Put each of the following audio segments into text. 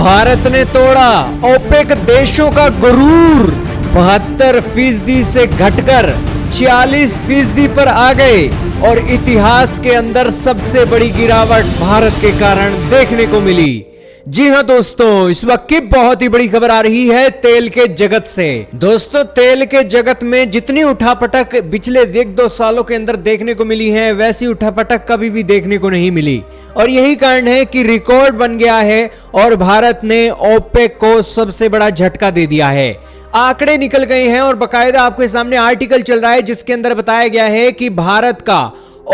भारत ने तोड़ा ओपेक देशों का गुरूर, 72% से घटकर 46% पर आ गए और इतिहास के अंदर सबसे बड़ी गिरावट भारत के कारण देखने को मिली। जी हां दोस्तों, इस वक्त की बहुत ही बड़ी खबर आ रही है तेल के जगत से। दोस्तों, तेल के जगत में जितनी उठापटक पिछले 1-2 सालों के अंदर देखने को मिली है, वैसी उठापटक कभी भी देखने को नहीं मिली और यही कारण है कि रिकॉर्ड बन गया है और भारत ने ओपेक को सबसे बड़ा झटका दे दिया है। आंकड़े निकल गए हैं और बकायदा आपके सामने आर्टिकल चल रहा है जिसके अंदर बताया गया है कि भारत का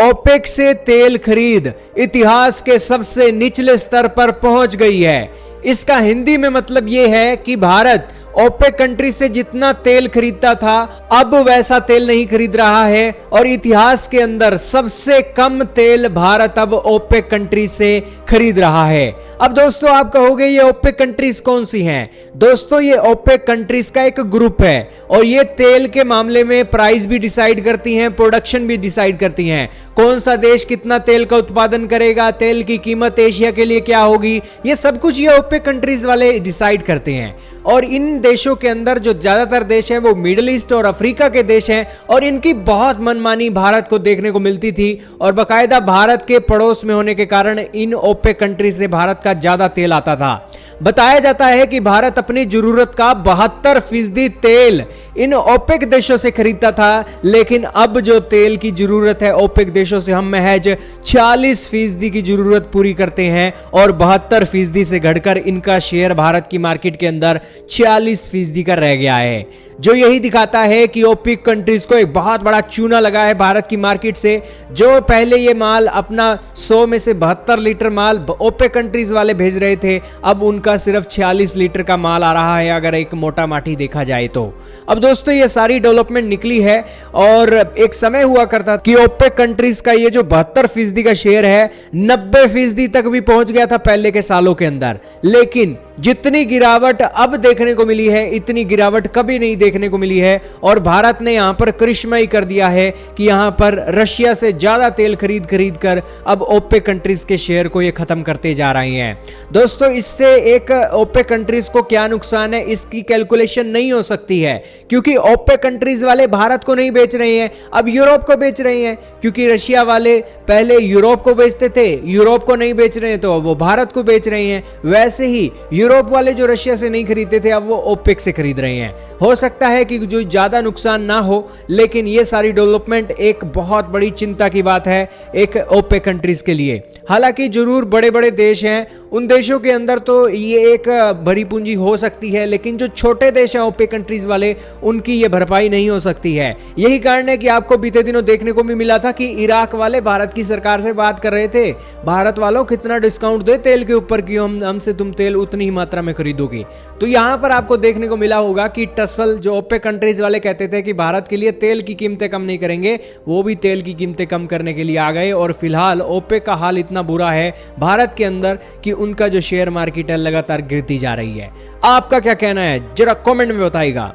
ओपेक से तेल खरीद इतिहास के सबसे निचले स्तर पर पहुंच गई है। इसका हिंदी में मतलब यह है कि भारत ओपेक कंट्री से जितना तेल खरीदता था अब वैसा तेल नहीं खरीद रहा है और इतिहास के अंदर सबसे कम तेल भारत अब ओपेक कंट्री से खरीद रहा है। अब दोस्तों आप कहोगे ये ओपेक कंट्रीज कौन सी हैं? दोस्तों ये ओपेक कंट्रीज का एक ग्रुप है और ये तेल के मामले में प्राइस भी डिसाइड करती हैं, प्रोडक्शन भी डिसाइड करती हैं। कौन सा देश कितना तेल का उत्पादन करेगा, तेल की कीमत एशिया के लिए क्या होगी, ये सब कुछ ये ओपेक कंट्रीज वाले डिसाइड करते हैं। और इन देशों के अंदर जो ज्यादातर देश हैं वो मिडिल ईस्ट और अफ्रीका के देश हैं और इनकी बहुत मनमानी भारत को देखने को मिलती थी और बकायदा भारत के पड़ोस में होने के कारण इन ओपेक कंट्री से भारत का ज्यादा तेल आता था। बताया जाता है कि भारत अपनी जरूरत का 72% तेल इन ओपेक देशों से खरीदता था, लेकिन अब जो तेल की जरूरत है ओपेक देशों से हम महज 46% की जरूरत पूरी करते हैं और 72% से घटकर इनका शेयर भारत की मार्केट के अंदर 46% का रह गया है। जो यही दिखाता है कि ओपेक कंट्रीज को एक बहुत बड़ा चूना लगा है भारत की मार्केट से। जो पहले ये माल अपना 100 में से 72 लीटर माल ओपेक कंट्रीज वाले भेज रहे थे, अब उनका सिर्फ 46 लीटर का माल आ रहा है अगर एक मोटा माटी देखा जाए तो। अब दोस्तों ये सारी डेवलपमेंट निकली है और एक समय हुआ करता कि ओपेक कंट्रीज का ये जो 72% का शेयर है 90% तक भी पहुंच गया था पहले के सालों के अंदर। लेकिन जितनी गिरावट अब देखने को मिली है इतनी गिरावट कभी नहीं देखने को मिली है और भारत ने यहां पर करिश्मा ही कर दिया है कि यहां पर रशिया से ज्यादा तेल खरीद कर अब ओपेक कंट्रीज के शेयर को ये खत्म करते जा रहे हैं। दोस्तों इससे एक ओपेक कंट्रीज को क्या नुकसान है इसकी कैलकुलेशन नहीं हो सकती है, क्योंकि ओपेक कंट्रीज वाले भारत को नहीं बेच रहे हैं, अब यूरोप को बेच रहे हैं। क्योंकि रशिया वाले पहले यूरोप को बेचते थे, यूरोप को नहीं बेच रहे हैं तो वो भारत को बेच रहे हैं। वैसे ही यूरोप वाले जो रशिया से नहीं खरीदते थे अब वो ओपेक से खरीद रहे हैं। हो सकता है कि जो ज्यादा नुकसान ना हो, लेकिन ये सारी डेवलपमेंट एक बहुत बड़ी चिंता की बात है एक ओपेक कंट्रीज के लिए। हालांकि जरूर बड़े बड़े देश हैं, उन देशों के अंदर तो ये एक भरी पूंजी हो सकती है, लेकिन जो छोटे देश हैं ओपेक कंट्रीज वाले उनकी ये भरपाई नहीं हो सकती है। यही कारण है कि आपको बीते दिनों देखने को भी मिला था कि इराक वाले भारत की सरकार से बात कर रहे थे, भारत वालों कितना डिस्काउंट दे तेल के ऊपर कि हमसे तुम तेल उतनी ही मात्रा में खरीदोगी। तो यहां पर आपको देखने को मिला होगा कि टसल जो ओपेक कंट्रीज वाले कहते थे कि भारत के लिए तेल की कीमतें कम नहीं करेंगे, वो भी तेल की कीमतें कम करने के लिए आ गए और फिलहाल ओपेक का हाल इतना बुरा है भारत के अंदर कि उनका जो शेयर मार्केट है लगातार गिरती जा रही है। आपका क्या कहना है जरा कमेंट में बताइएगा।